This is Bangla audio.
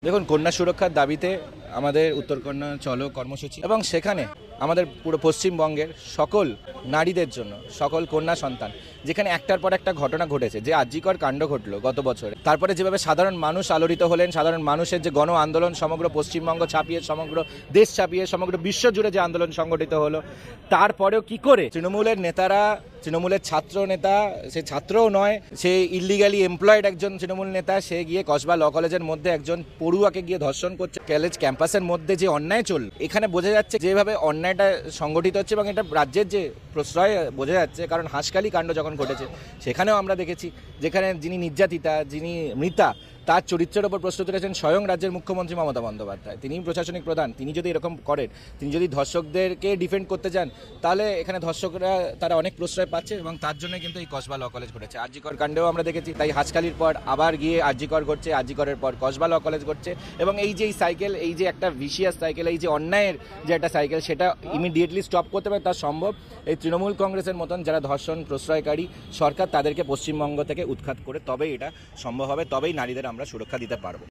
দেখুন, কন্যা সুরক্ষার দাবিতে আমাদের উত্তরকন্যা চলো কর্মসূচি, এবং সেখানে আমাদের পুরো পশ্চিমবঙ্গের সকল নারীদের জন্য, সকল কন্যা সন্তান, যেখানে একটার পর একটা ঘটনা ঘটেছে, যে আরজিকর কাণ্ড ঘটলো গত বছরে, তারপরে যেভাবে সাধারণ মানুষ আলোড়িত হলেন, সাধারণ মানুষের যে গণ আন্দোলন সমগ্র পশ্চিমবঙ্গ ছাপিয়ে, সমগ্র দেশ ছাপিয়ে, সমগ্র বিশ্ব জুড়ে যে আন্দোলন সংগঠিত হলো, তারপরেও কি করে তৃণমূলের নেতারা, তৃণমূলের ছাত্র নেতা, সে ছাত্রও নয়, সে ইলিগালি এমপ্লয়েড একজন তৃণমূল নেতা, সে গিয়ে কসবা ল কলেজের মধ্যে একজন পড়ুয়াকে গিয়ে ধর্ষণ করছে। কলেজ ক্যাম্পাসের মধ্যে যে অন্যায় চলল, এখানে বোঝা যাচ্ছে যেভাবে অন্যায়টা সংগঠিত হচ্ছে, এবং এটা রাজ্যের যে প্রশ্রয় বোঝা যাচ্ছে। কারণ হাঁসখালি কাণ্ড যখন ঘটেছে, সেখানেও আমরা দেখেছি যেখানে যিনি নির্যাতিতা, যিনি মৃতা, তার চরিত্রের ওপর প্রশ্ন তুলেছেন স্বয়ং রাজ্যের মুখ্যমন্ত্রী মমতা বন্দ্যোপাধ্যায়। তিনি প্রশাসনিক প্রধান, তিনি যদি এরকম করেন, তিনি যদি ধর্ষকদেরকে ডিফেন্ড করতে যান, তাহলে এখানে ধর্ষকরা তারা অনেক প্রশ্রয় পাচ্ছে, এবং তার জন্য কিন্তু এই কসবা ল কলেজ ঘটেছে। আরজিকর কাণ্ডেও আমরা দেখেছি, তাই হাঁসখালির পর আবার গিয়ে আরজিকর ঘটছে, আরজিকরের পর কসবা ল কলেজ ঘটছে, এবং এই যে সাইকেল, এই যে একটা ভিশিয়াস সাইকেল, এই যে অন্যায়ের যে একটা সাইকেল, সেটা ইমিডিয়েটলি স্টপ করতে পারে, তার সম্ভব এই তৃণমূল কংগ্রেসের মতন যারা ধর্ষণ প্রশ্রয়কারী সরকার, তাদেরকে পশ্চিমবঙ্গ থেকে উৎখাত করে তবেই এটা সম্ভব হবে, তবেই নারীদের আমরা সুরক্ষা দিতে পারবো।